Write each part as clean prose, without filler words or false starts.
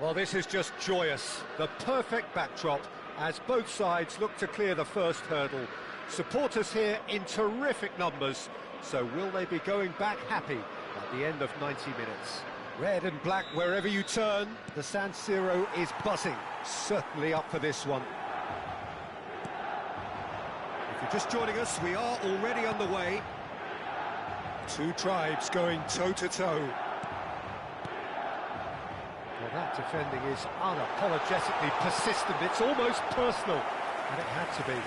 Well, this is just joyous. The perfect backdrop as both sides look to clear the first hurdle. Supporters here in terrific numbers. So will they be going back happy at the end of 90 minutes? Red and black wherever you turn. The San Siro is buzzing. Certainly up for this one. If you're just joining us, we are already underway. Two tribes going toe-to-toe. Well, that defending is unapologetically persistent. It's almost personal, and it had to be.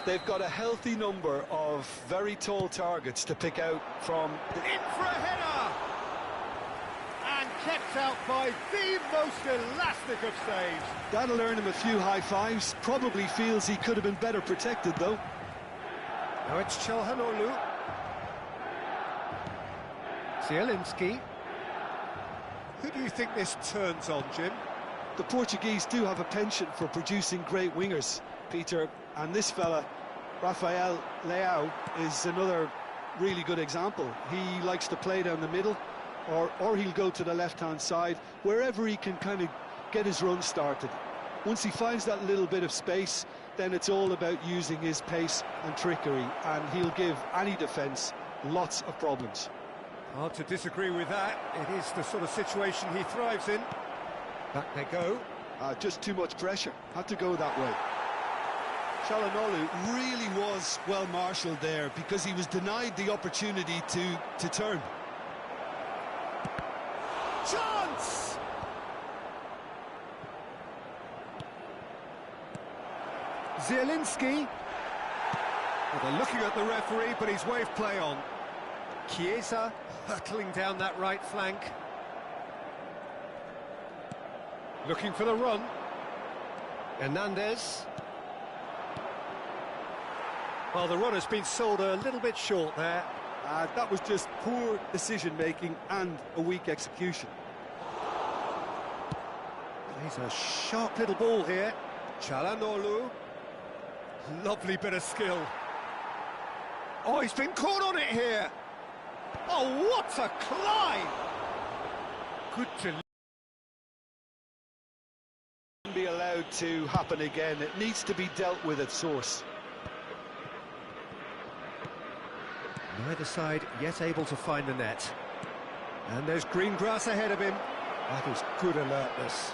They've got a healthy number of very tall targets to pick out from. In for a header! And kept out by the most elastic of saves. That'll earn him a few high fives. Probably feels he could have been better protected, though. Now it's Çalhanoğlu. Zielinski. Who do you think this turns on, Jim? The Portuguese do have a penchant for producing great wingers, Peter, and this fella, Rafael Leao, is another really good example. He likes to play down the middle, or he'll go to the left-hand side, wherever he can kind of get his run started. Once he finds that little bit of space, then it's all about using his pace and trickery, and he'll give any defence lots of problems. Hard to disagree with that. It is the sort of situation he thrives in. Back they go. Just too much pressure. Had to go that way. Çalhanoğlu really was well marshalled there because he was denied the opportunity to turn. Chance! Zielinski. Well, they're looking at the referee, but he's waved play on. Chiesa hurtling down that right flank. Looking for the run. Hernandez. Well, the run has been sold a little bit short there. That was just poor decision-making and a weak execution. He's a sharp little ball here. Çalhanoğlu. Lovely bit of skill. Oh, he's been caught on it here. Oh, what a climb! Good to Be allowed to happen again. It needs to be dealt with at source. Neither side yet able to find the net. And there's green grass ahead of him. That is good alertness.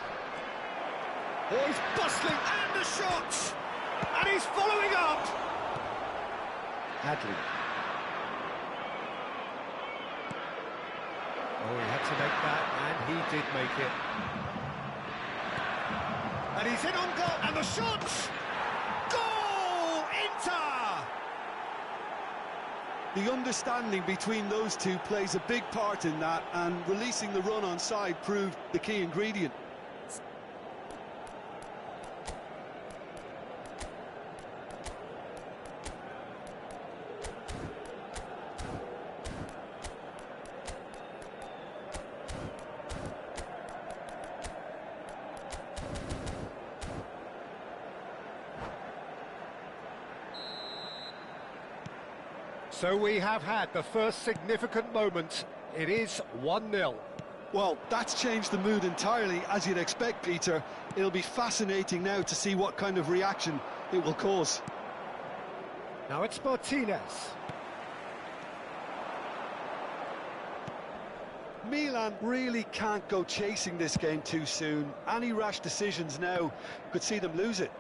Oh, he's bustling, and the shot! And he's following up! Adley. Oh, he had to make that, and he did make it. And he's in on goal, and the shot! Goal! Inter! The understanding between those two plays a big part in that, and releasing the run on side proved the key ingredient. So we have had the first significant moment. It is 1-0. Well, that's changed the mood entirely, as you'd expect, Peter. It'll be fascinating now to see what kind of reaction it will cause. Now it's Martinez. Milan really can't go chasing this game too soon. Any rash decisions now could see them lose it.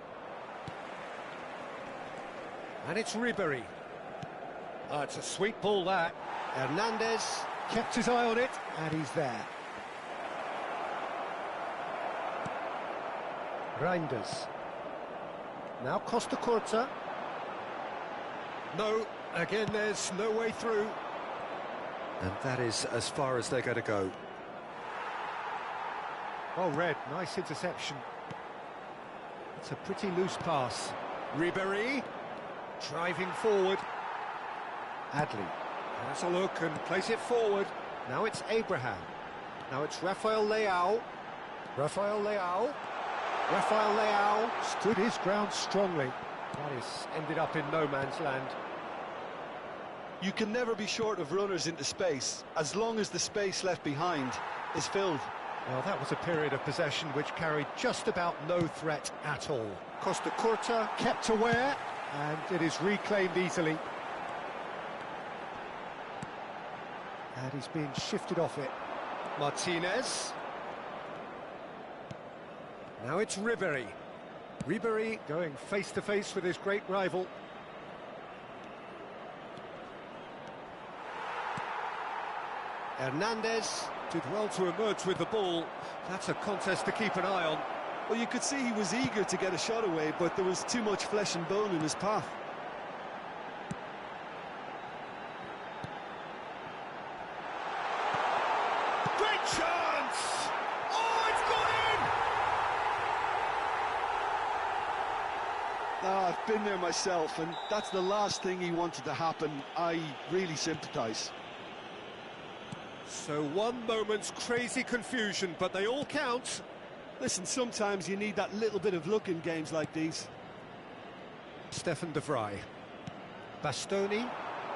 And it's Ribery. Oh, it's a sweet ball, that. Hernandez kept his eye on it, and he's there. Reinders. Now Costa Curta. No, again, there's no way through. And that is as far as they're going to go. Oh, Red, nice interception. It's a pretty loose pass. Ribery, driving forward. Adley has a look and place it forward. Now it's Abraham. Now it's Rafael Leao. Rafael Leao. Rafael Leao stood his ground strongly. That is ended up in no man's land. You can never be short of runners into space, as long as the space left behind is filled. Well, that was a period of possession which carried just about no threat at all. Costa Curta kept aware, and it is reclaimed easily. And he's being shifted off it. Martinez. Now it's Ribéry. Ribéry going face-to-face with his great rival. Hernandez did well to emerge with the ball. That's a contest to keep an eye on. Well, you could see he was eager to get a shot away, but there was too much flesh and bone in his path. Great chance! Oh, it's gone in! I've been there myself, and that's the last thing he wanted to happen. I really sympathise. So one moment's crazy confusion, but they all count. Listen, sometimes you need that little bit of luck in games like these. Stefan de Vrij. Bastoni.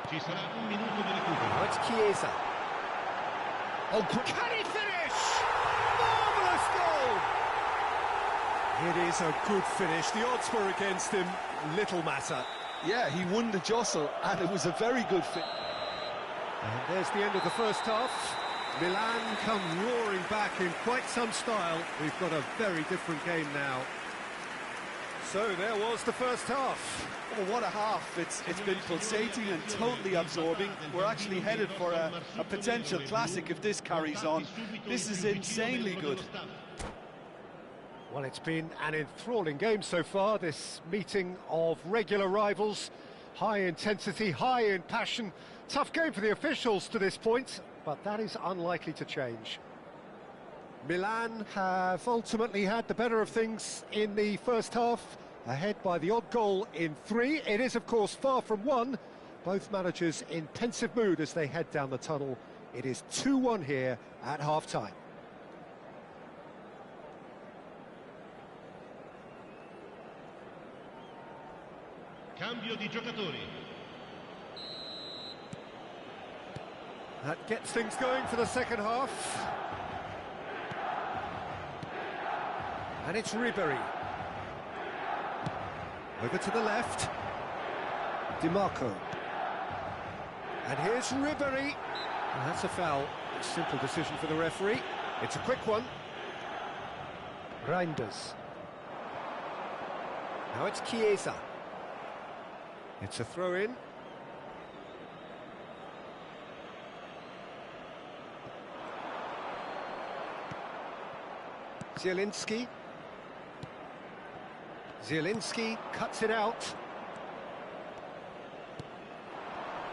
Ci sarà un minuto di recupero. Now it's Chiesa. Oh, can he finish? Marvellous goal! It is a good finish. The odds were against him. Little matter. Yeah, he won the jostle, and it was a very good fit. And there's the end of the first half. Milan come roaring back in quite some style. We've got a very different game now. So there was the first half. Oh, what a half. It's been pulsating and totally absorbing. We're actually headed for a potential classic if this carries on. This is insanely good. Well, it's been an enthralling game so far, this meeting of regular rivals. High intensity, high in passion. Tough game for the officials to this point, but that is unlikely to change. Milan have ultimately had the better of things in the first half, ahead by the odd goal in 3. It is, of course, far from 1. Both managers in pensive mood as they head down the tunnel. It is 2-1 here at half-time. Cambio di giocatori. That gets things going for the second half. And it's Ribéry. Over to the left. Di Marco. And here's Ribéry. And that's a foul. A simple decision for the referee. It's a quick one. Reinders. Now it's Chiesa. It's a throw-in. Zielinski. Zielinski cuts it out.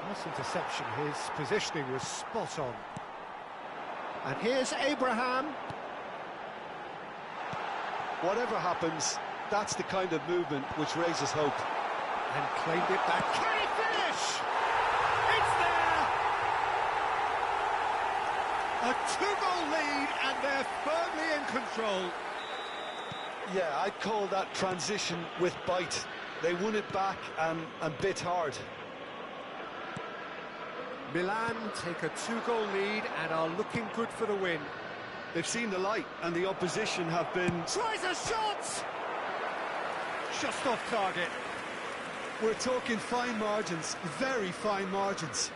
Nice interception. His positioning was spot on. And here's Abraham. Whatever happens, that's the kind of movement which raises hope. And claimed it back. Can he finish? It's there! A 2-goal lead, and they're firmly in control. Yeah, I'd call that transition with bite. They won it back and bit hard. Milan take a 2-goal lead and are looking good for the win. They've seen the light, and the opposition have been... Tries a shot! Just off target. We're talking fine margins, very fine margins.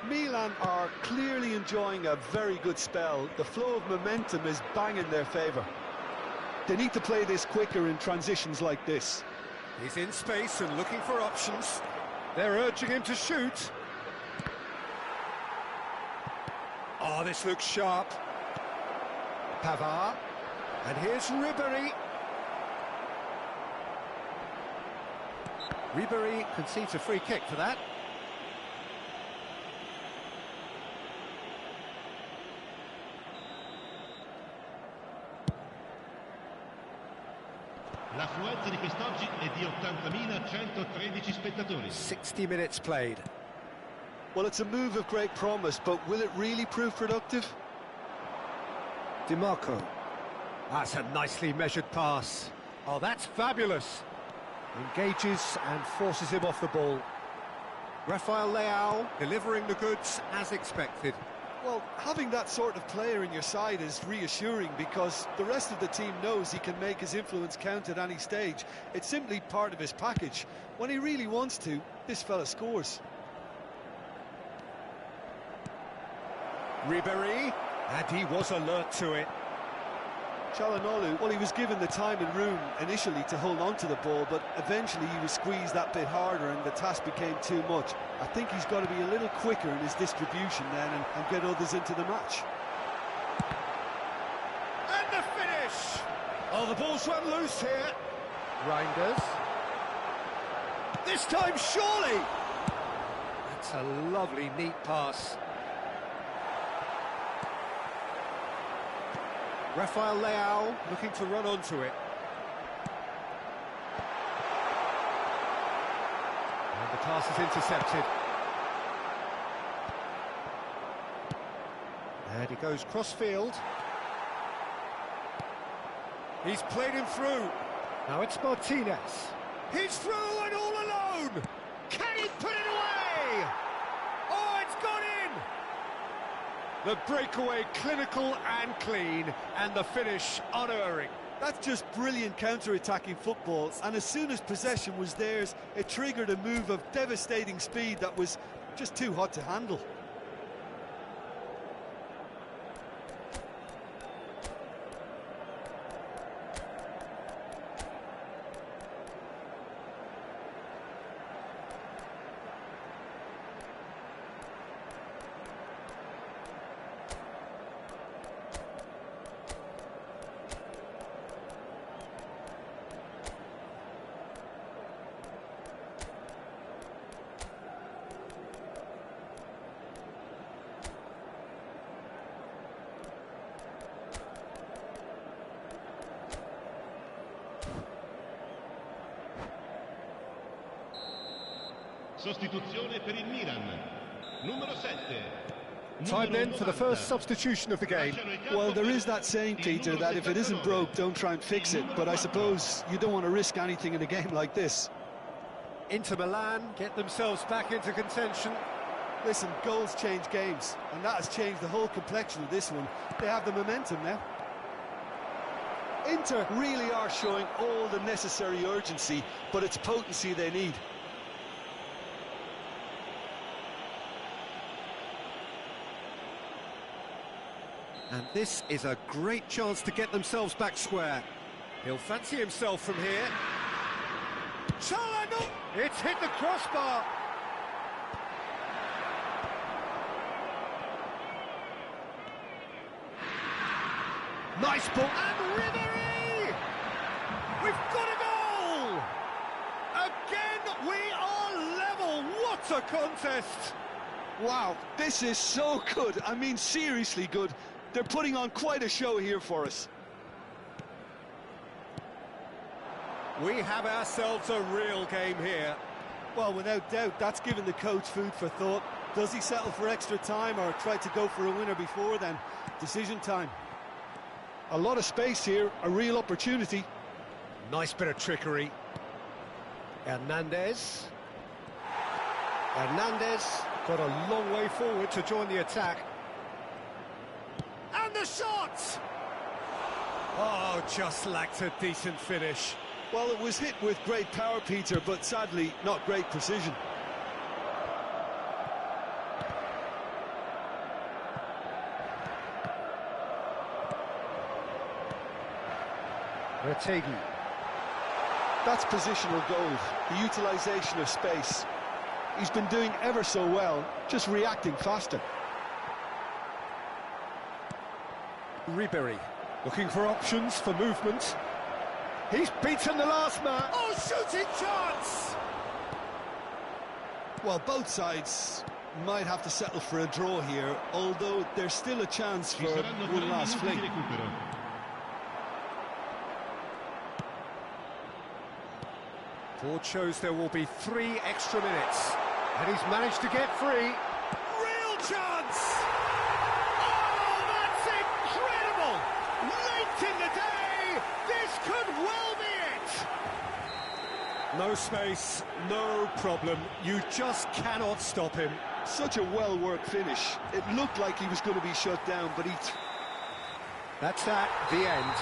Milan are clearly enjoying a very good spell. The flow of momentum is bang in their favour. They need to play this quicker in transitions like this. He's in space and looking for options. They're urging him to shoot. Oh, this looks sharp. Pavard. And here's Ribéry. Ribéry concedes a free kick for that. L'affluenza di quest'oggi è di 80.113 spettatori. 60 minutes played. Well, it's a move of great promise, but will it really prove productive? DiMarco. That's a nicely measured pass. Oh, that's fabulous. Engages and forces him off the ball. Rafael Leao delivering the goods as expected. Well, having that sort of player in your side is reassuring because the rest of the team knows he can make his influence count at any stage. It's simply part of his package. When he really wants to, this fella scores. Ribery, and he was alert to it. Çalhanoğlu, well, he was given the time and room initially to hold on to the ball, but eventually he was squeezed that bit harder and the task became too much. I think he's got to be a little quicker in his distribution then and get others into the match. And the finish! Oh, the ball's run loose here. Reinders. This time, surely! That's a lovely, neat pass. Rafael Leao looking to run onto it. And the pass is intercepted. And he goes cross-field. He's played him through. Now it's Martinez. He's through and all alone! Can he put it away? Oh, it's gone in! The breakaway clinical and clean, and the finish unerring. That's just brilliant counter-attacking football, and as soon as possession was theirs, it triggered a move of devastating speed that was just too hot to handle. Sostituzione per il Milan. Numero 7. Time then for the first substitution of the game. Well, there is that saying, Peter, that if it isn't broke, don't try and fix it. But I suppose you don't want to risk anything in a game like this. Inter Milan get themselves back into contention. Listen, goals change games, and that has changed the whole complexion of this one. They have the momentum now. Inter really are showing all the necessary urgency, but it's potency they need. And this is a great chance to get themselves back square. He'll fancy himself from here. Çalhanoğlu! It's hit the crossbar. Nice ball. And Ribery! We've got a goal! Again, we are level. What a contest! Wow, this is so good. I mean, seriously good. They're putting on quite a show here for us. We have ourselves a real game here. Well, without doubt, that's given the coach food for thought. Does he settle for extra time or try to go for a winner before then? Decision time. A lot of space here, a real opportunity. Nice bit of trickery. Hernandez. Hernandez got a long way forward to join the attack. And the shot! Oh, just lacked a decent finish. Well, it was hit with great power, Peter, but sadly, not great precision. Retegi. That's positional goal, the utilisation of space. He's been doing ever so well, just reacting faster. Ribery, looking for options for movement. He's beaten the last man. Oh, shooting chance! Well, both sides might have to settle for a draw here, although there's still a chance for one last fling. Board shows there will be 3 extra minutes, and he's managed to get free. chance! Oh, that's incredible! Late in the day, this could well be it! No space, no problem. You just cannot stop him. Such a well-worked finish. It looked like he was going to be shut down, but That's that, the end.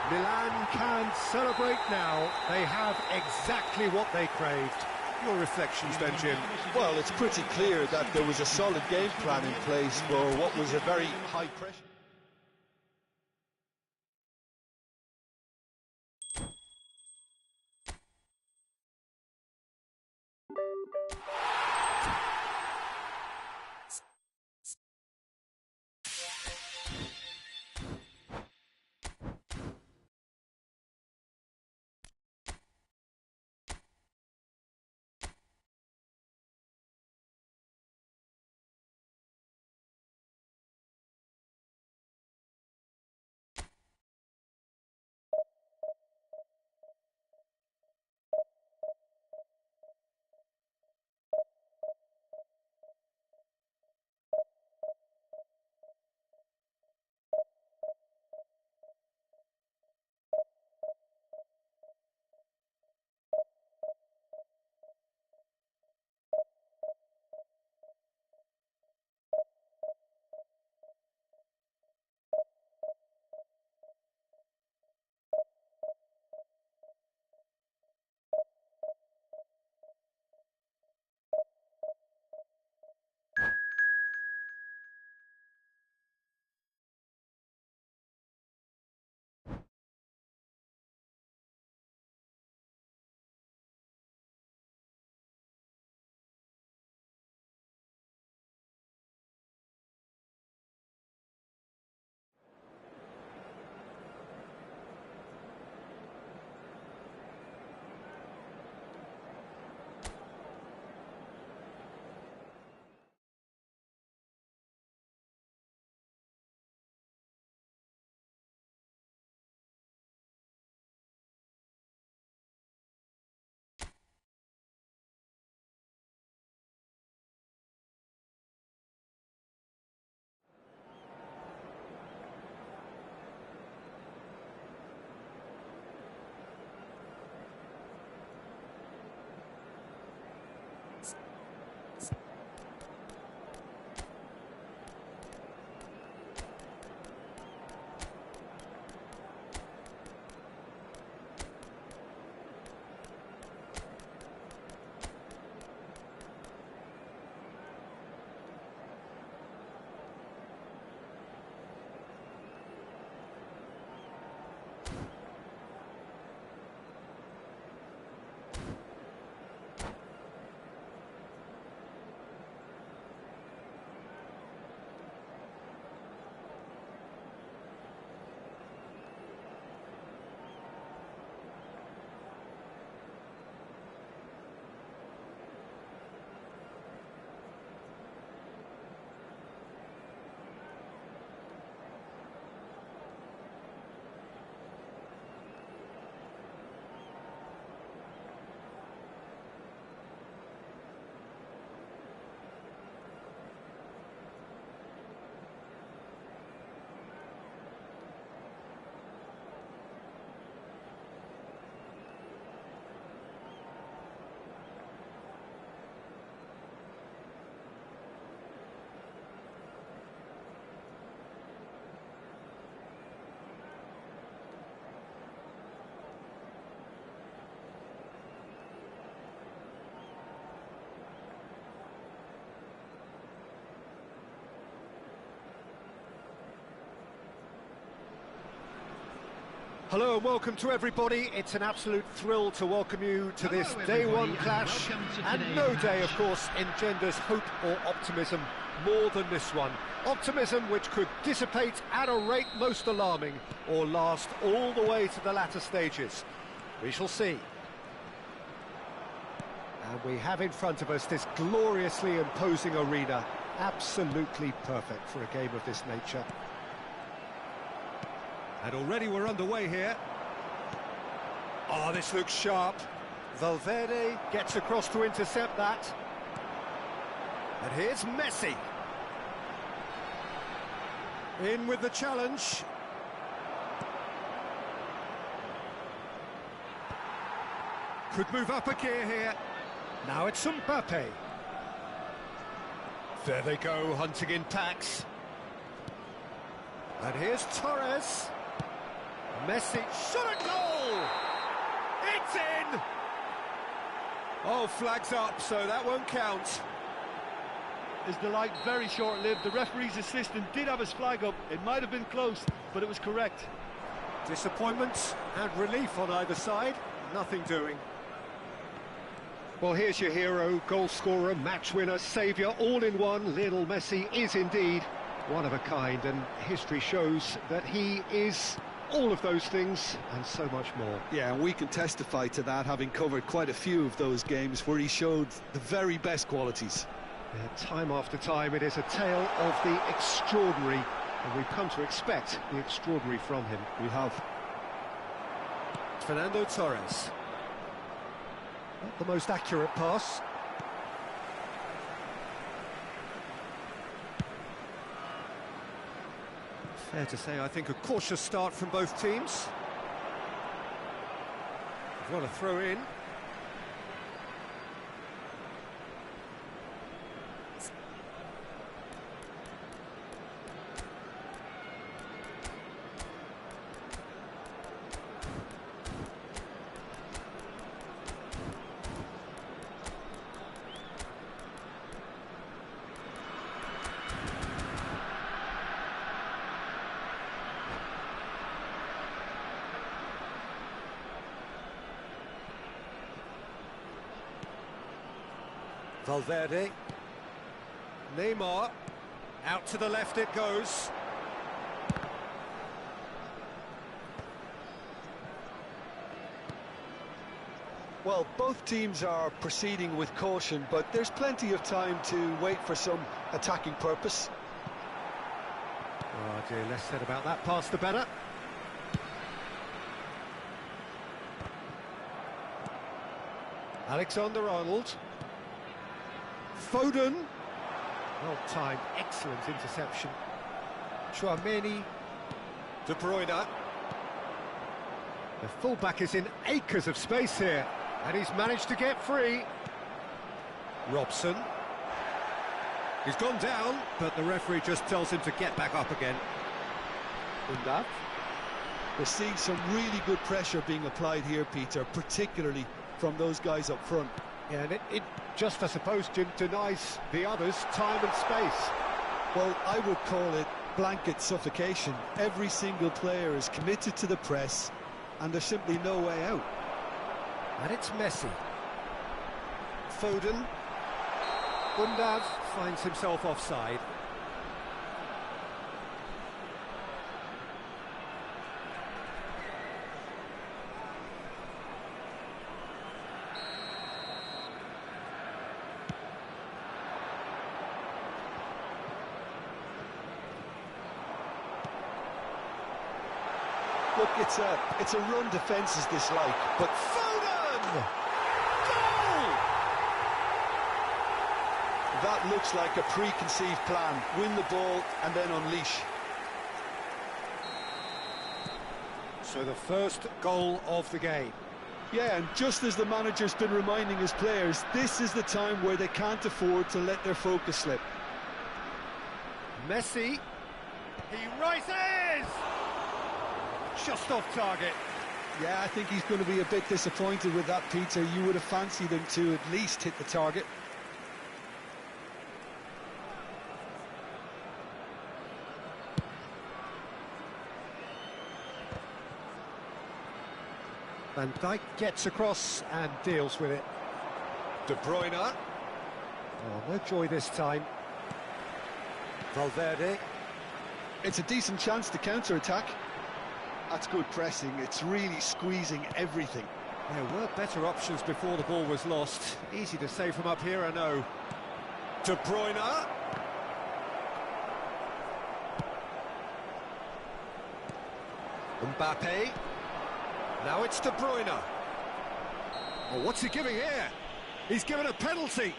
Milan can celebrate now. They have exactly what they craved. Your reflections then, Jim? Well, it's pretty clear that there was a solid game plan in place for what was a very high pressure. Hello and welcome to everybody. It's an absolute thrill to welcome you to this day one clash. And no day, of course, engenders hope or optimism more than this one. Optimism which could dissipate at a rate most alarming or last all the way to the latter stages. We shall see. And we have in front of us this gloriously imposing arena. Absolutely perfect for a game of this nature. And already we're underway here. Oh, this looks sharp. Valverde gets across to intercept that. And here's Messi. In with the challenge. Could move up a gear here. Now it's Sampe. There they go, hunting in packs. And here's Torres. Messi, shot at goal! It's in! Oh, flags up, so that won't count. His delight very short-lived. The referee's assistant did have his flag up. It might have been close, but it was correct. Disappointment and relief on either side. Nothing doing. Well, here's your hero, goal scorer, match winner, saviour, all in one. Lionel Messi is indeed one of a kind, and history shows that he is all of those things and so much more. Yeah, and we can testify to that, having covered quite a few of those games where he showed the very best qualities. Yeah, time after time, it is a tale of the extraordinary, and we've come to expect the extraordinary from him. We have. Fernando Torres. Not the most accurate pass. Fair to say, I think, a cautious start from both teams. We've got a throw in. Valverde, Neymar, out to the left it goes. Well, both teams are proceeding with caution, but there's plenty of time to wait for some attacking purpose. Oh dear, less said about that pass the better. Alexander-Arnold. Foden. Well timed, excellent interception. Chouameni. De Bruyne. The fullback is in acres of space here, and he's managed to get free. Robson. He's gone down, but the referee just tells him to get back up again. Undav. We're seeing some really good pressure being applied here, Peter, particularly from those guys up front. Yeah, and it just, I suppose, denies the others time and space. Well, I would call it blanket suffocation. Every single player is committed to the press, and there's simply no way out. And it's Messi. Foden. Undav finds himself offside. Look, it's a run defence is this like, but Foden! goal! That looks like a preconceived plan. Win the ball and then unleash. So the first goal of the game. Yeah, and just as the manager's been reminding his players, this is the time where they can't afford to let their focus slip. Messi. He rises! Just off target. Yeah, I think he's going to be a bit disappointed with that, Peter. You would have fancied him to at least hit the target. Van Dijk gets across and deals with it. De Bruyne. Oh, no joy this time. Valverde. It's a decent chance to counter-attack. That's good pressing. It's really squeezing everything. There were better options before the ball was lost. Easy to say from up here, I know. De Bruyne. Mbappe. Now it's De Bruyne. Oh, what's he giving here? He's given a penalty.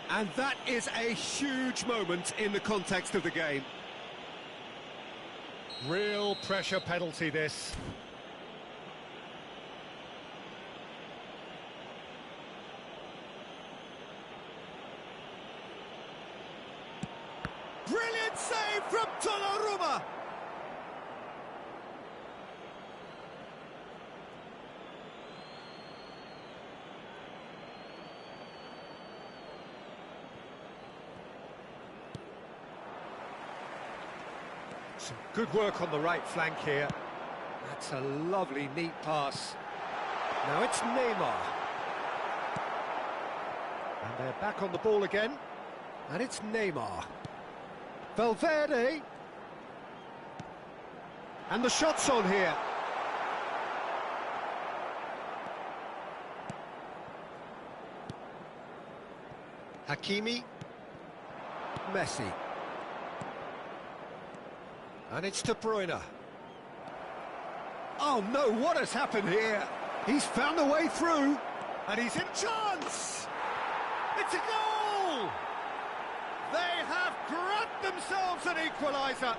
And that is a huge moment in the context of the game. Real pressure penalty, this. Brilliant save from Donnarumma! Some good work on the right flank here. That's a lovely, neat pass. Now it's Neymar. And they're back on the ball again. And it's Neymar. Valverde. And the shot's on here. Hakimi. Messi. And it's De Bruyne. Oh no, what has happened here? He's found a way through, and he's in chance! It's a goal! They have grabbed themselves an equaliser!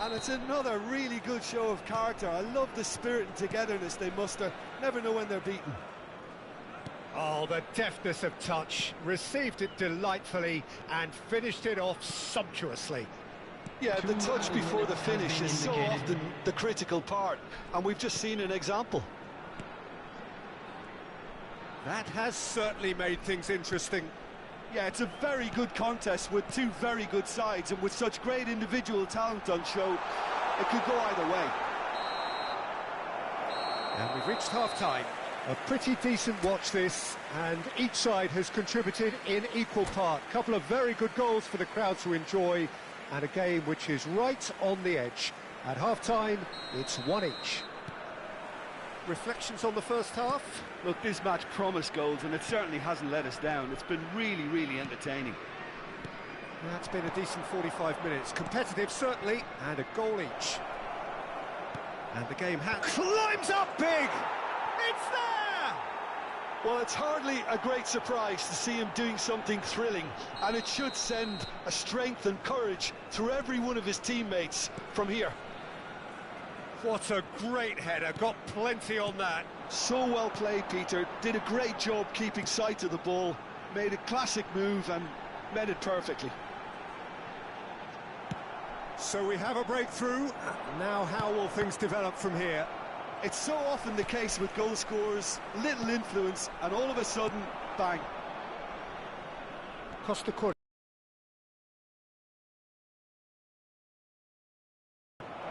And it's another really good show of character. I love the spirit and togetherness they muster. Never know when they're beaten. Oh, the deftness of touch. Received it delightfully and finished it off sumptuously. Yeah, the touch before the finish is so often the critical part, and we've just seen an example. That has certainly made things interesting. Yeah, it's a very good contest with two very good sides, and with such great individual talent on show, it could go either way. And we've reached half-time. A pretty decent watch this, and each side has contributed in equal part. A couple of very good goals for the crowd to enjoy, and a game which is right on the edge. At half-time, it's one each. Reflections on the first half? Look, this match promised goals, and it certainly hasn't let us down. It's been really, really entertaining. That's been a decent 45 minutes. Competitive, certainly, and a goal each. And the game climbs up big! It's there! Well, it's hardly a great surprise to see him doing something thrilling, and it should send a strength and courage through every one of his teammates from here. What a great header, got plenty on that. So well played, Peter. Did a great job keeping sight of the ball, made a classic move and met it perfectly. So we have a breakthrough. Now how will things develop from here? It's so often the case with goal scorers, little influence, and all of a sudden, bang. Costa Curta.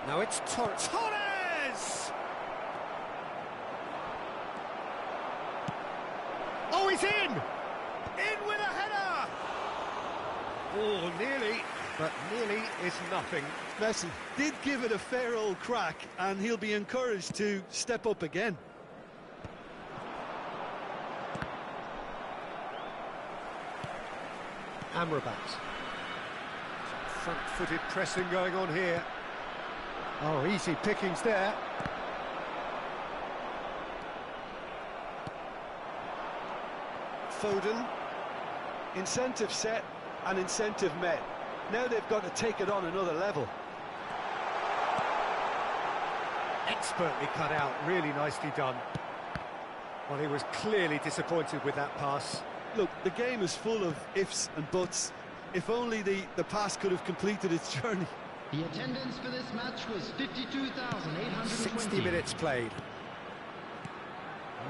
Now it's Torres! Oh, he's in! In with a header! Oh, nearly, but nearly is nothing. Messi did give it a fair old crack, and he'll be encouraged to step up again. Amrabat. Front-footed pressing going on here. Oh, easy pickings there. Foden. Incentive set and incentive met. Now they've got to take it on another level. Expertly cut out, really nicely done. Well, he was clearly disappointed with that pass. Look, the game is full of ifs and buts. If only the pass could have completed its journey. The attendance for this match was 52,820. 60 minutes played.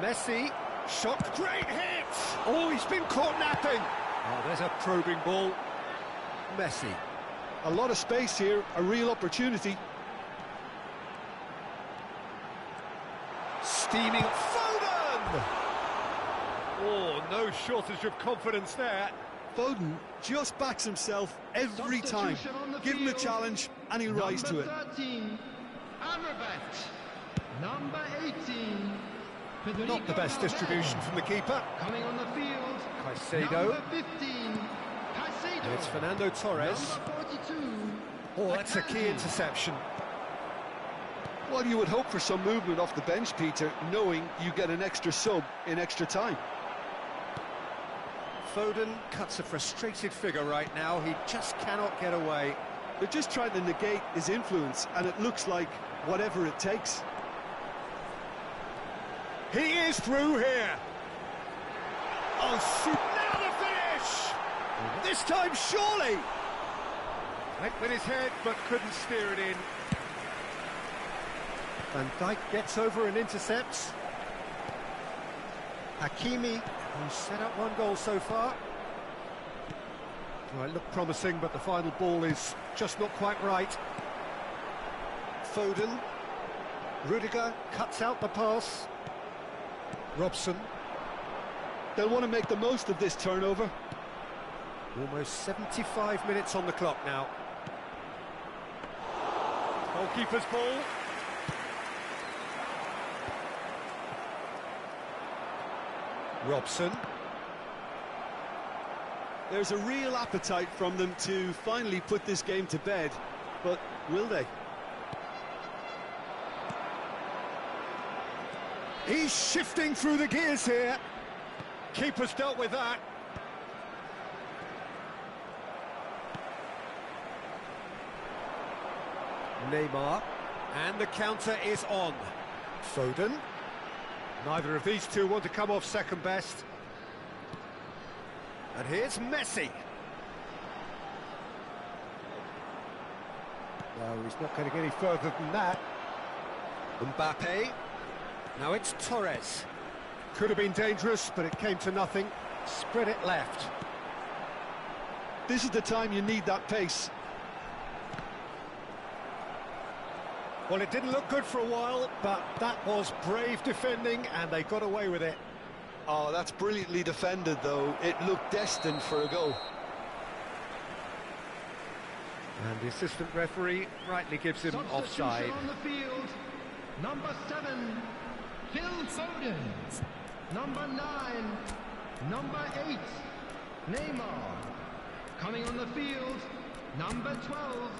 Messi, shot, great hit! Oh, he's been caught napping! Oh, there's a probing ball. Messi. A lot of space here, a real opportunity. Steaming Foden! Oh, no shortage of confidence there. Foden just backs himself every time. Give him a challenge and he'll rise to it. Number 13, Amrabat. Number 18, Not the best distribution from the keeper. coming on the field. Caicedo. Number 15, Caicedo. And it's Fernando Torres. Number 42. Oh, that's a key interception. Well, you would hope for some movement off the bench, Peter, knowing you get an extra sub in extra time. Foden cuts a frustrated figure right now. He just cannot get away. They're just trying to negate his influence, and it looks like whatever it takes. He is through here. Oh, shoot. Now the finish! This time, surely! Went with his head, but couldn't steer it in. Van Dijk gets over and intercepts. Hakimi, who's set up one goal so far. Well, it looked promising, but the final ball is just not quite right. Foden. Rudiger cuts out the pass. Robson. They'll want to make the most of this turnover. Almost 75 minutes on the clock now. Goalkeeper's ball. Robson. There's a real appetite from them to finally put this game to bed, but will they? He's shifting through the gears here. Keeper's dealt with that. Neymar, and the counter is on. Foden. Neither of these two want to come off second best. And here's Messi. No, he's not going to get any further than that. Mbappe. Now it's Torres. Could have been dangerous, but it came to nothing. Spread it left. This is the time you need that pace. Well, it didn't look good for a while, but that was brave defending, and they got away with it. Oh, that's brilliantly defended, though. It looked destined for a goal. And the assistant referee rightly gives him offside. On the field, number 7, Phil Foden. Number 9, number 8, Neymar. Coming on the field, number 12,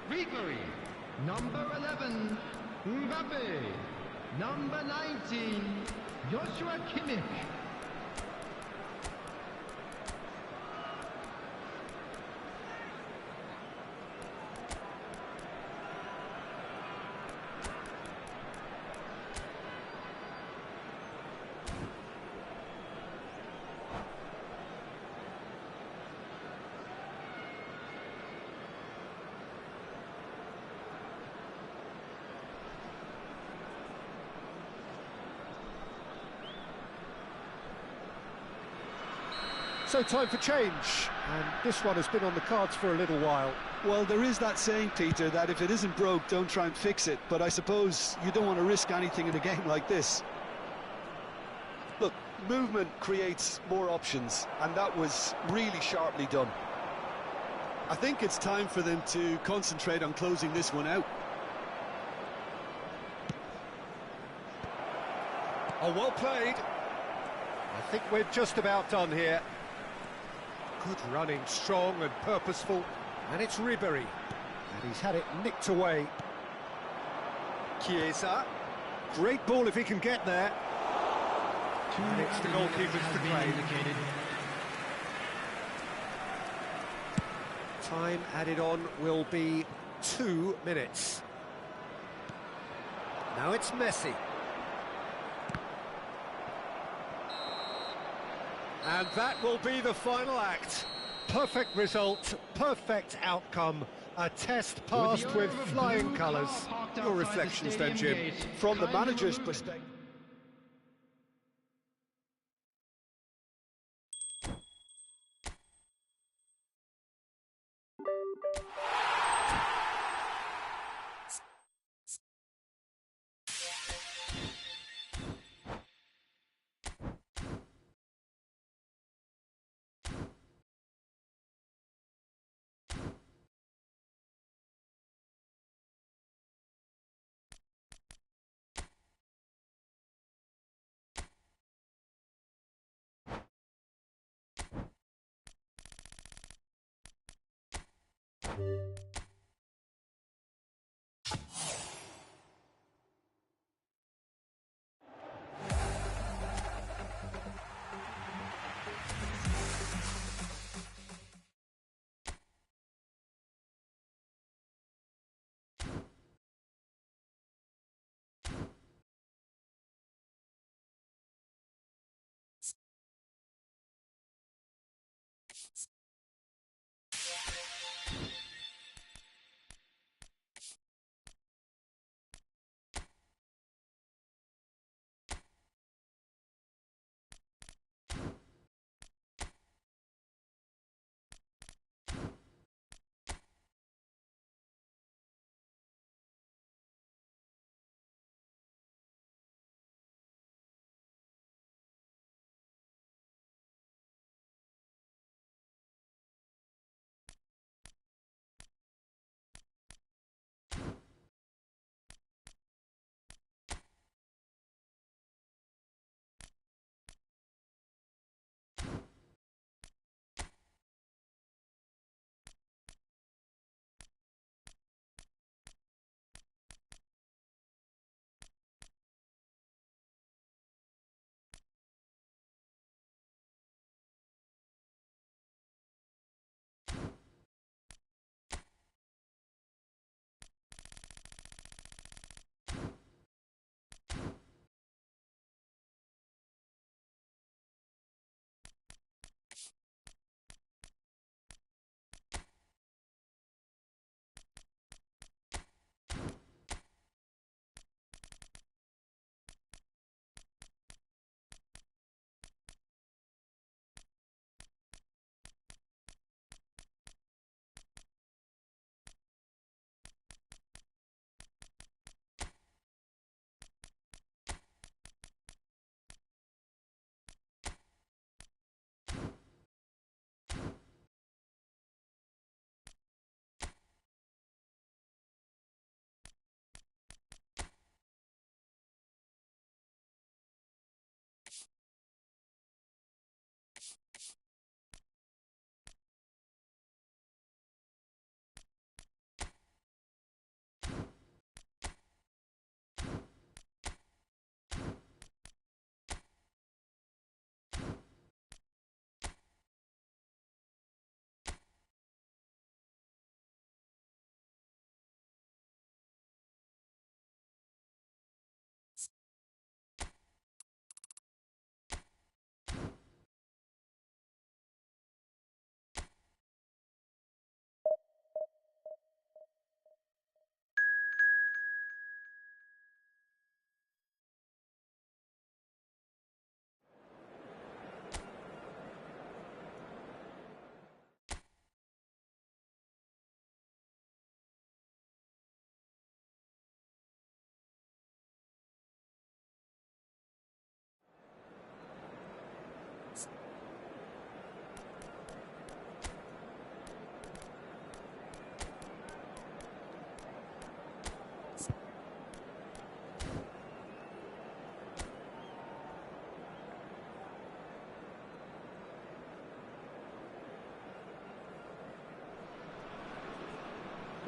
Ribery. Number 11, Mbappe. Number 19, Joshua Kimmich. So time for change, and this one has been on the cards for a little while. Well, there is that saying, Peter, that if it isn't broke, don't try and fix it. But I suppose you don't want to risk anything in a game like this. Look, movement creates more options, and that was really sharply done. I think it's time for them to concentrate on closing this one out. Oh, well played. I think we're just about done here. Good running, strong and purposeful. And it's Ribery. And he's had it nicked away. Chiesa. Great ball if he can get there. And it's the goalkeepers to claim. Time added on will be 2 minutes. Now it's Messi. And that will be the final act. Perfect result, perfect outcome. A test passed with flying colours. Your reflections then, Jim? From the manager's perspective.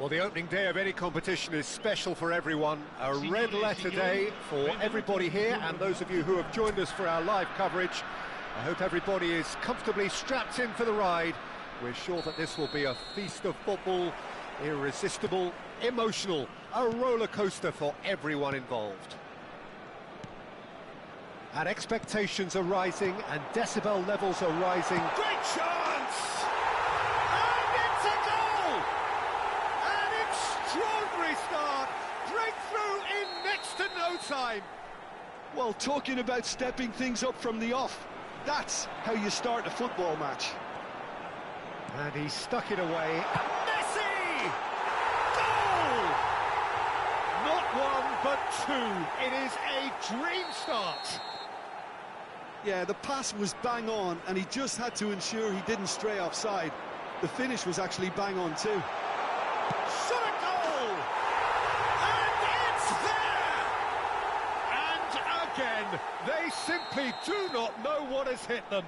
Well, the opening day of any competition is special for everyone. A red letter day for everybody here, and those of you who have joined us for our live coverage. I hope everybody is comfortably strapped in for the ride. We're sure that this will be a feast of football, irresistible, emotional, a roller coaster for everyone involved. And expectations are rising, and decibel levels are rising. Great chance! And it's a goal! An extraordinary start! Breakthrough in next to no time! Well, talking about stepping things up from the off, that's how you start a football match. And he stuck it away. Messi! Goal! Not one, but two. It is a dream start. Yeah, the pass was bang on, and he just had to ensure he didn't stray offside. The finish was actually bang on too. Shot a goal! And it's there! And again, they simply do not know what has hit them.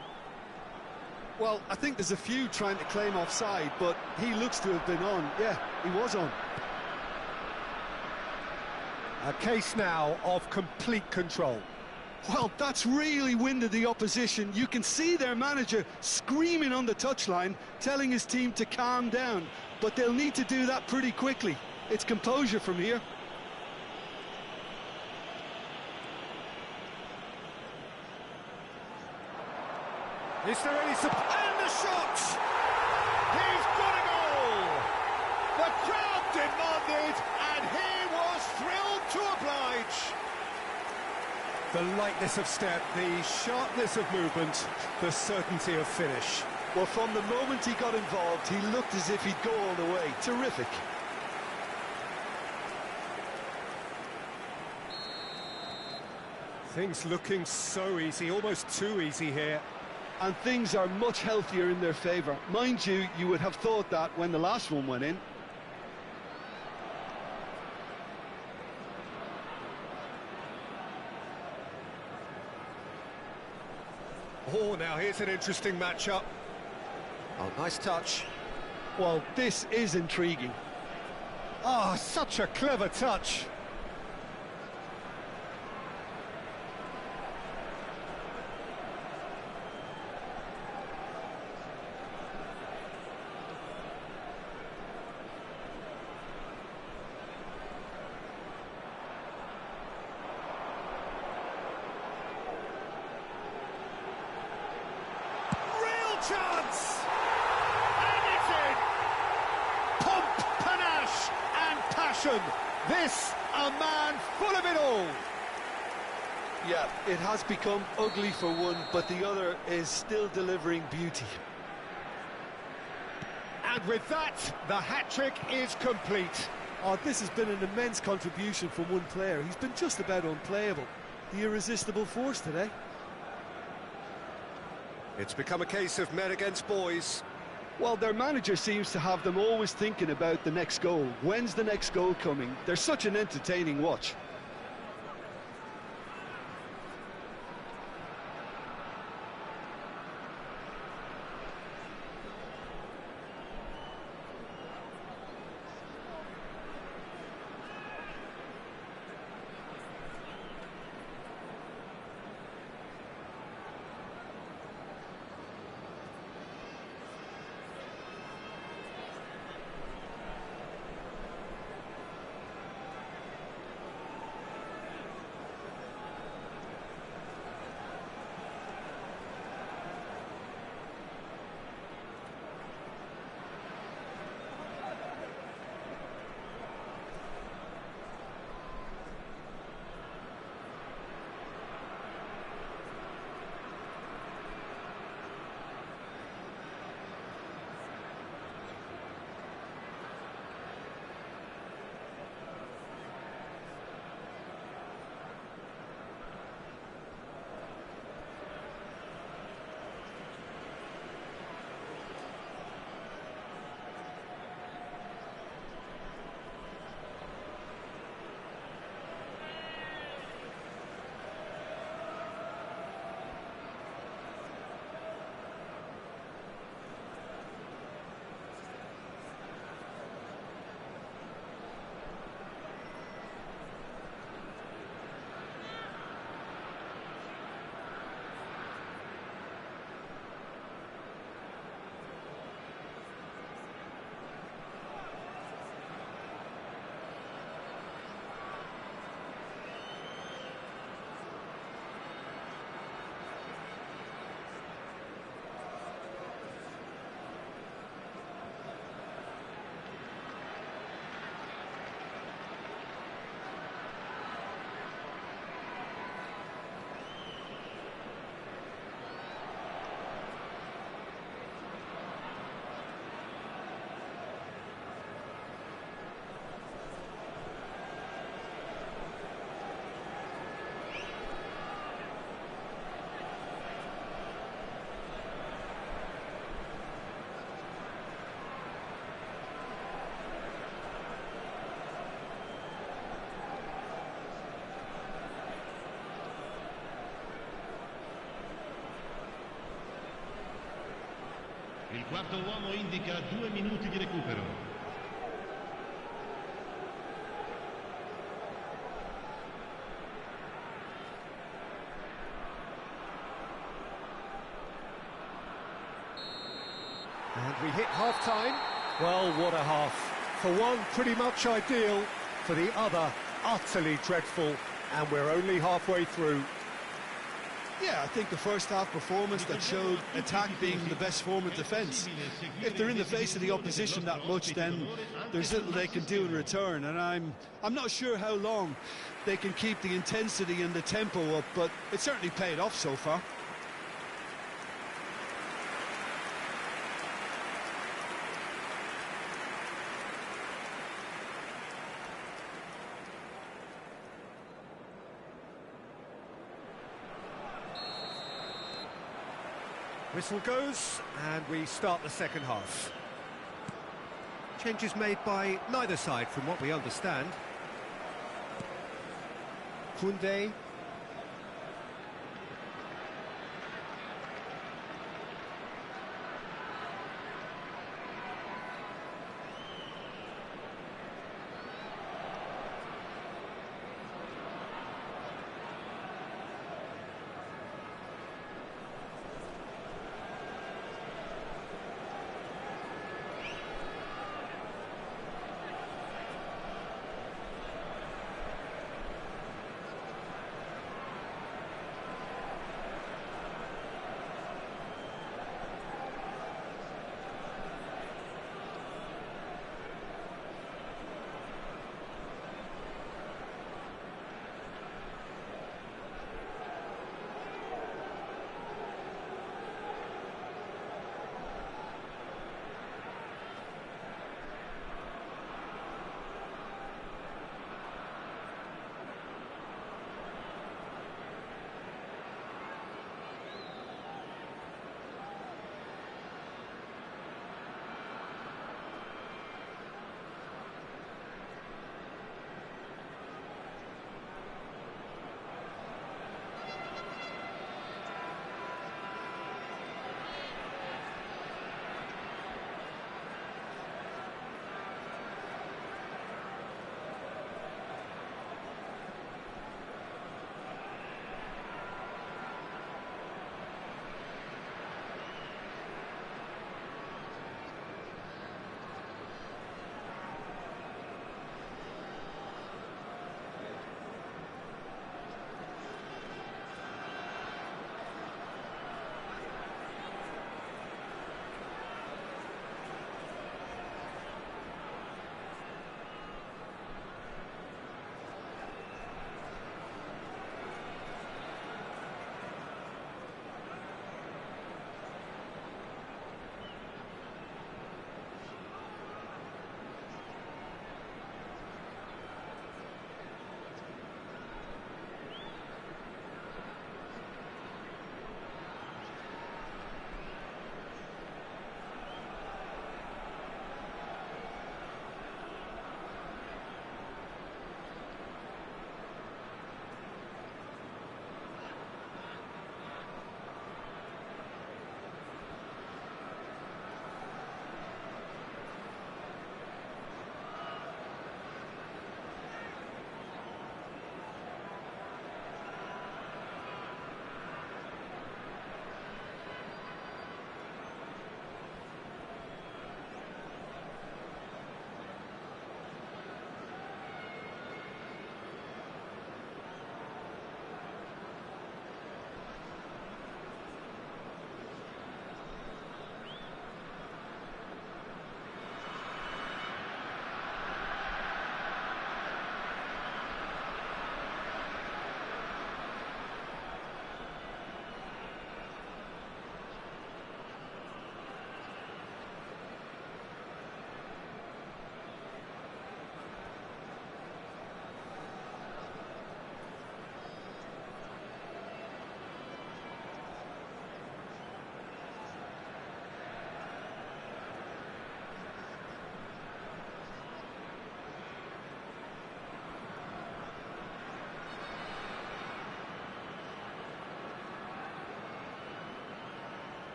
Well, I think there's a few trying to claim offside, but he looks to have been on. Yeah, he was on. A case now of complete control. Well, that's really winded the opposition. You can see their manager screaming on the touchline, telling his team to calm down. But they'll need to do that pretty quickly. It's composure from here. Is there any support? And the shot! He's got a goal! The crowd demanded, and he was thrilled to oblige. The lightness of step, the sharpness of movement, the certainty of finish. Well, from the moment he got involved, he looked as if he'd go all the way. Terrific. Things looking so easy, almost too easy here. And things are much healthier in their favour. Mind you, you would have thought that when the last one went in. Oh, now here's an interesting matchup. Oh, nice touch. Well, this is intriguing. Ah, such a clever touch. Chance! And it's in! Pomp, panache and passion. This, a man full of it all. Yeah, it has become ugly for one, but the other is still delivering beauty. And with that, the hat-trick is complete. Oh, this has been an immense contribution from one player. He's been just about unplayable. The irresistible force today. It's become a case of men against boys. Well, their manager seems to have them always thinking about the next goal. When's the next goal coming? They're such an entertaining watch. quarto uomo indica 2 minuti di recupero. And we hit half-time. Well, what a half. For one, pretty much ideal. For the other, utterly dreadful. And we're only halfway through. Yeah, I think the first half performance that showed attack being the best form of defence. If they're in the face of the opposition that much, then there's little they can do in return. And I'm not sure how long they can keep the intensity and the tempo up, but it certainly paid off so far. Whistle goes, and we start the second half. Changes made by neither side, from what we understand. Koundé.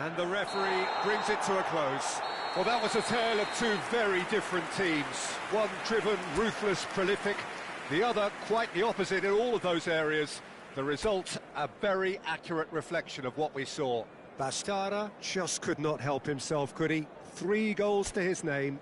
And the referee brings it to a close. Well, that was a tale of two very different teams. One driven, ruthless, prolific. The other quite the opposite in all of those areas. The result, a very accurate reflection of what we saw. Bastara just could not help himself, could he? 3 goals to his name.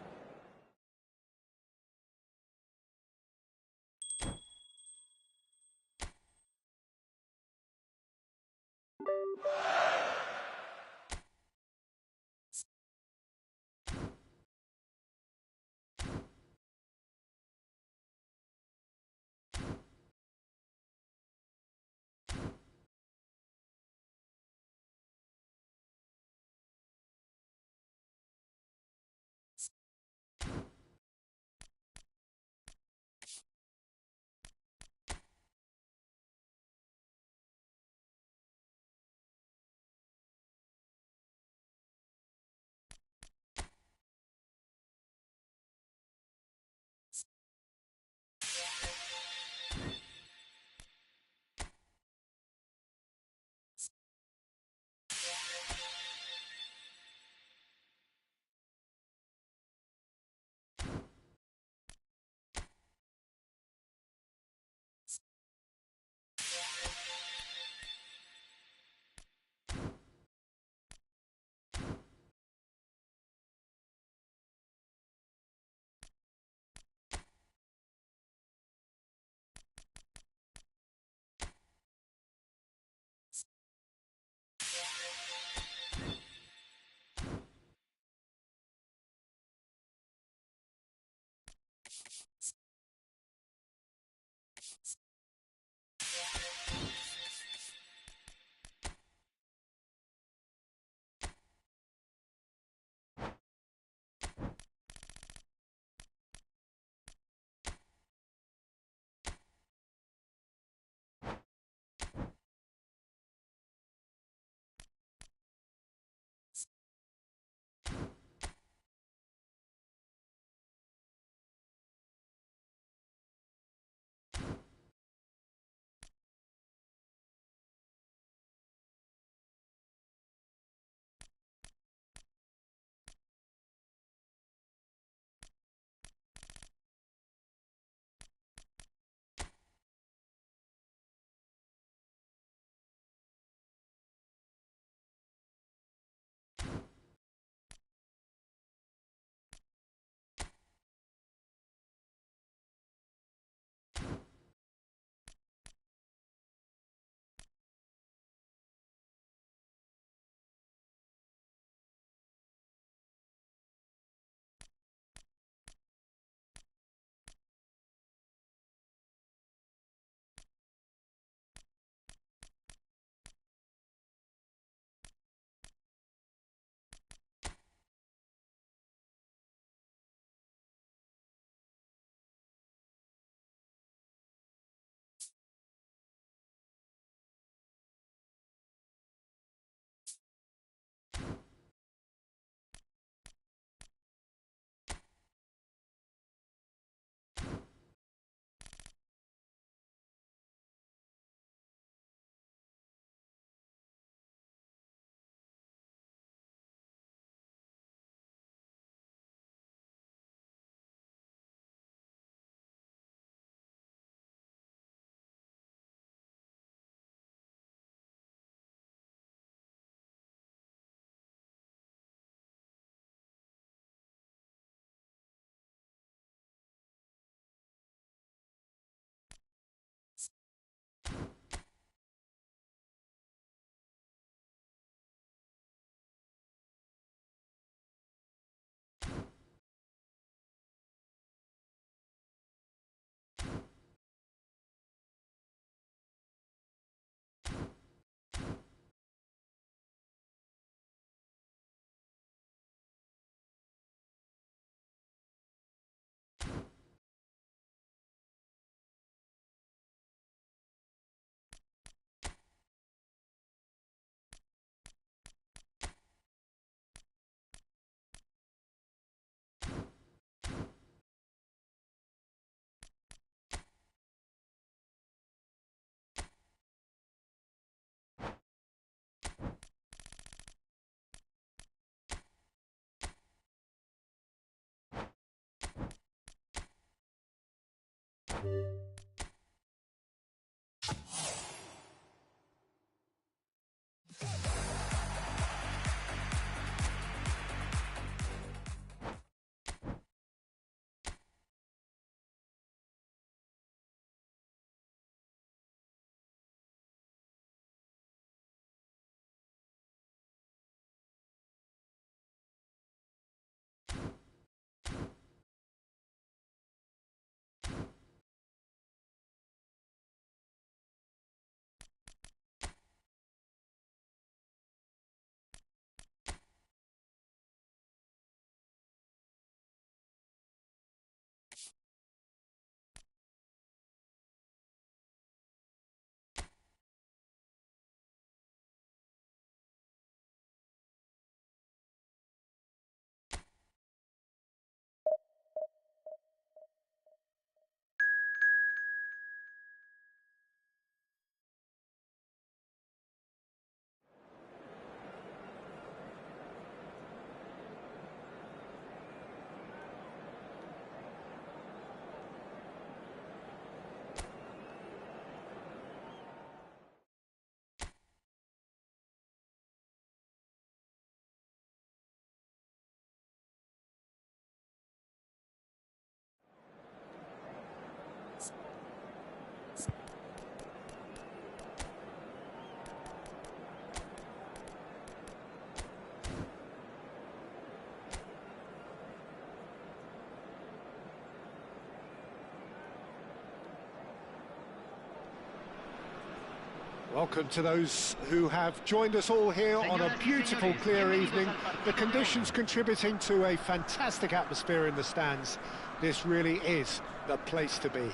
Welcome to those who have joined us all here on a beautiful, clear evening. The conditions contributing to a fantastic atmosphere in the stands. This really is the place to be.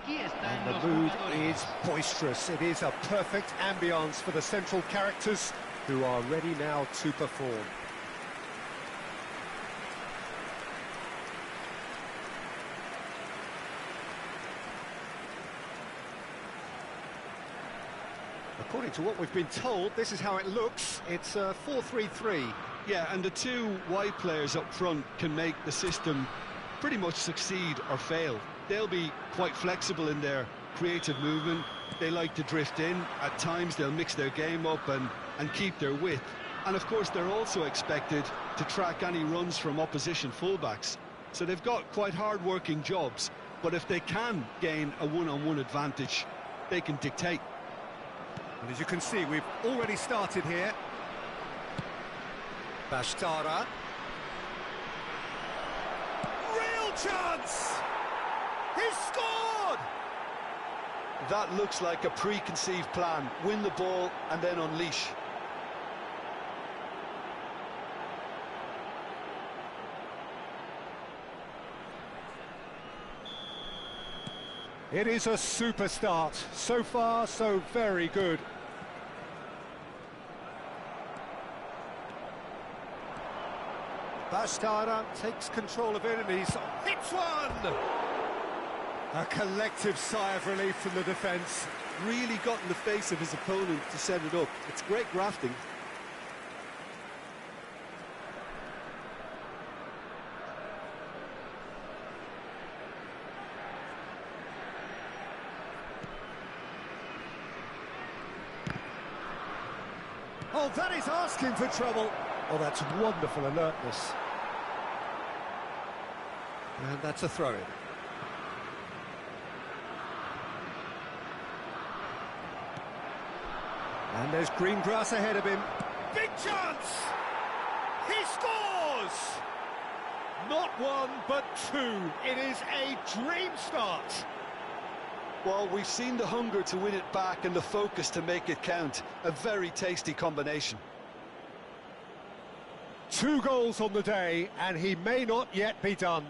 And the mood is boisterous. It is a perfect ambience for the central characters who are ready now to perform. According to what we've been told, this is how it looks. It's a 4-3-3. Yeah, and the two wide players up front can make the system pretty much succeed or fail. They'll be quite flexible in their creative movement. They like to drift in. At times they'll mix their game up and keep their width. And of course they're also expected to track any runs from opposition fullbacks. So they've got quite hard-working jobs, but if they can gain a one-on-one advantage, they can dictate. And as you can see, we've already started here. Bashtara. Real chance! He's scored! That looks like a preconceived plan. Win the ball and then unleash. It is a super start. So far, so very good. Bashtara takes control of it and he's hits one! A collective sigh of relief from the defence. Really got in the face of his opponent to set it up. It's great grafting. Oh, that is asking for trouble. Oh, that's wonderful alertness. And that's a throw-in. And there's green grass ahead of him. Big chance! He scores! Not one, but two. It is a dream start. Well, we've seen the hunger to win it back and the focus to make it count. A very tasty combination. 2 goals on the day, and he may not yet be done.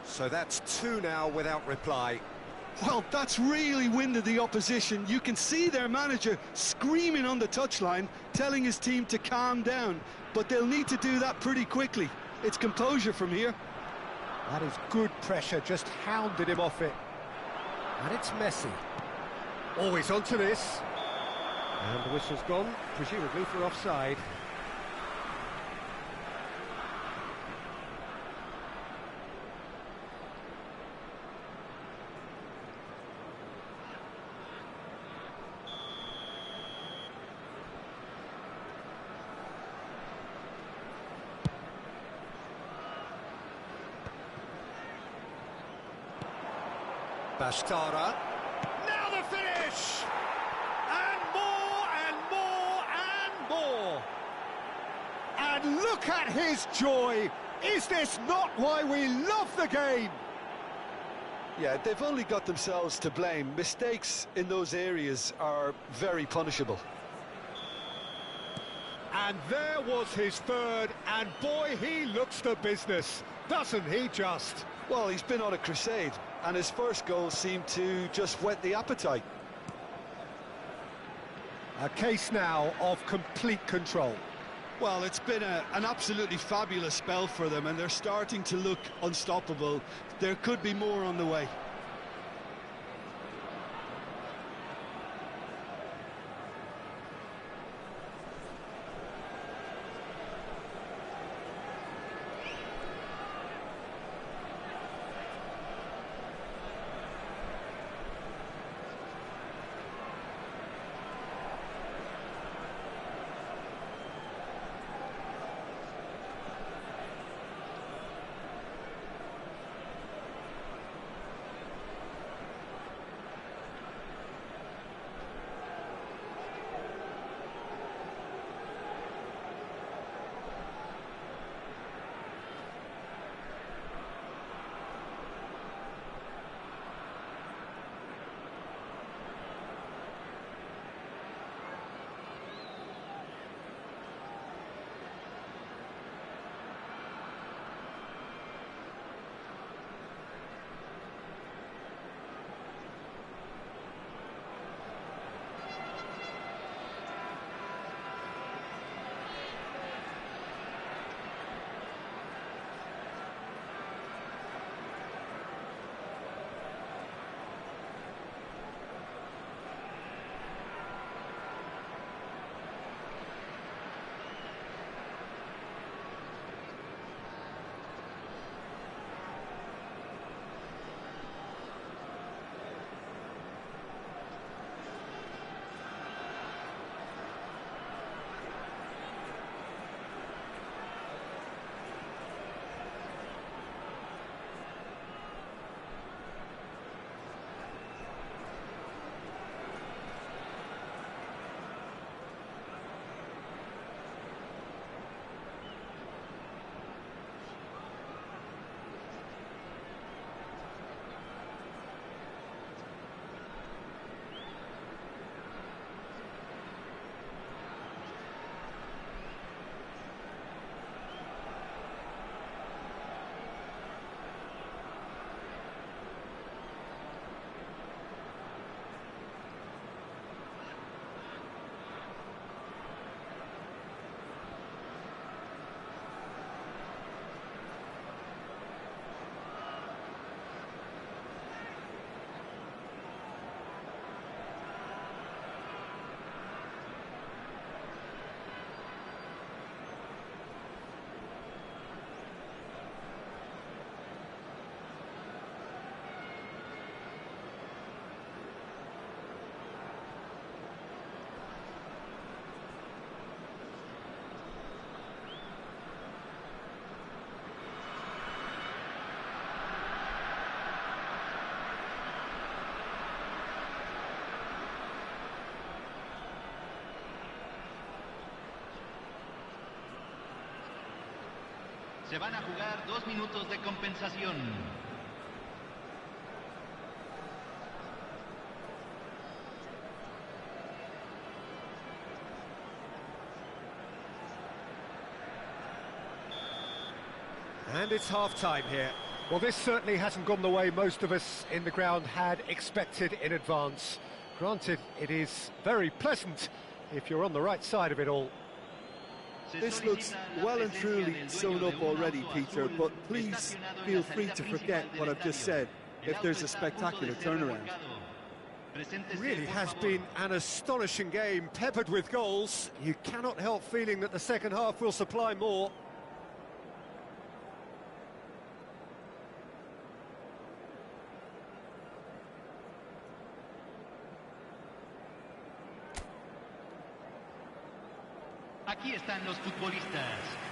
So that's 2 now without reply. Well, that's really winded the opposition. You can see their manager screaming on the touchline, telling his team to calm down. But they'll need to do that pretty quickly. It's composure from here. That is good pressure, just hounded him off it. And it's Messi. Always onto this. And the whistle's gone, presumably for offside. Bashtara. Now the finish! And more, and more, and more! And look at his joy! Is this not why we love the game? Yeah, they've only got themselves to blame. Mistakes in those areas are very punishable. And there was his third, and boy, he looks the business, doesn't he just? Well, he's been on a crusade, and his first goal seemed to just whet the appetite. A case now of complete control. Well, it's been an absolutely fabulous spell for them, and they're starting to look unstoppable. There could be more on the way. Se van a jugar 2 minutos de compensación. And it's half-time here. Well, this certainly hasn't gone the way most of us in the ground had expected in advance. Granted, it is very pleasant if you're on the right side of it all. This looks well and truly sewn up already, Peter, but please feel free to forget what I've just said if there's a spectacular turnaround. Really has been an astonishing game, peppered with goals. You cannot help feeling that the second half will supply more. Aquí están los futbolistas.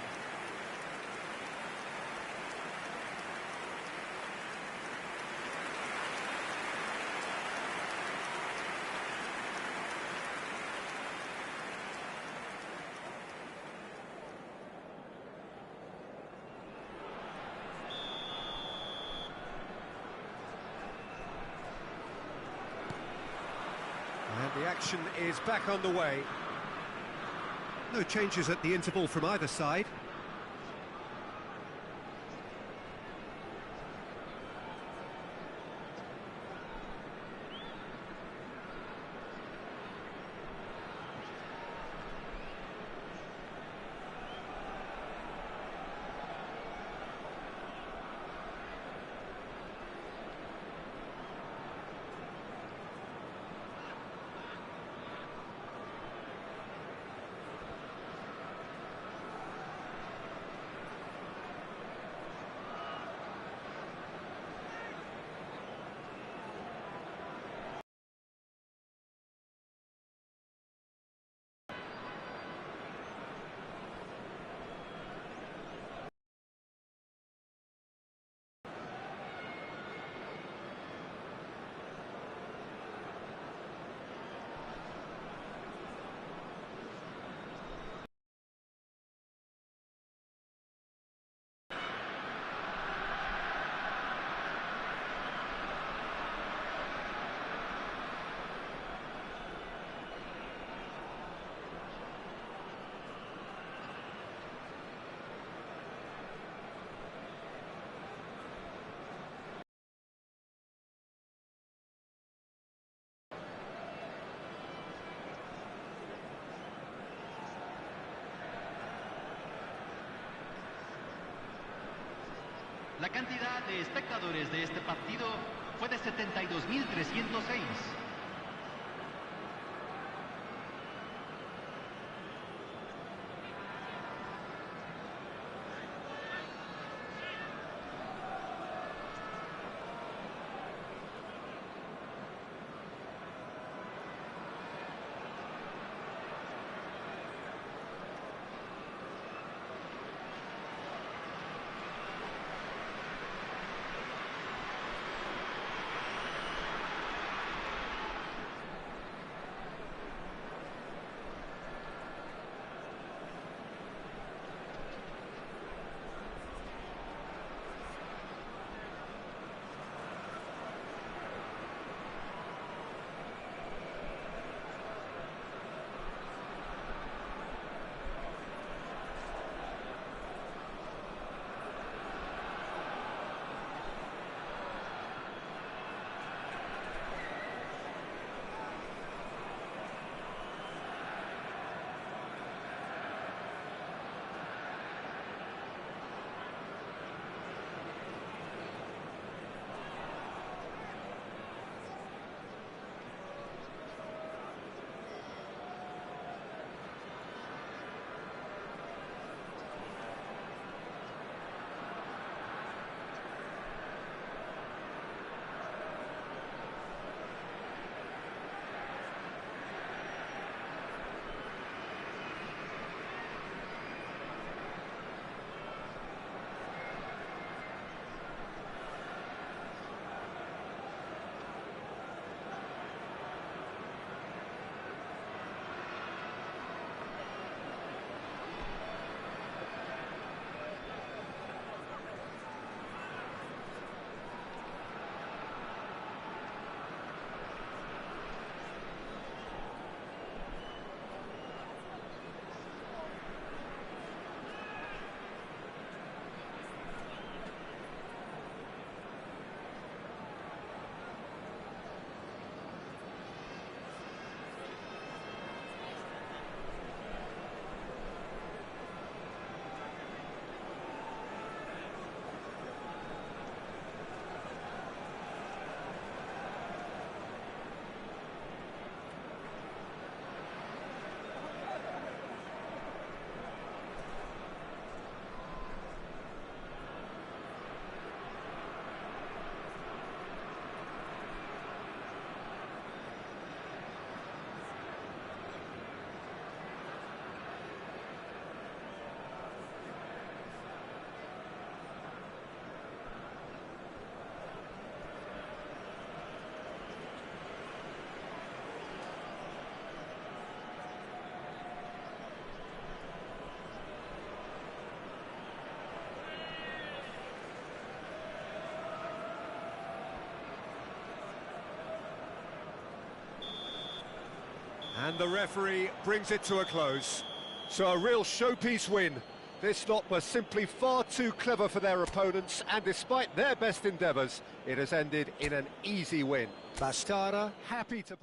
And the action is back on the way. No changes at the interval from either side. La cantidad de espectadores de este partido fue de 72.306. And the referee brings it to a close. So a real showpiece win. This lot was simply far too clever for their opponents, and despite their best endeavours, it has ended in an easy win. Bastarda happy to...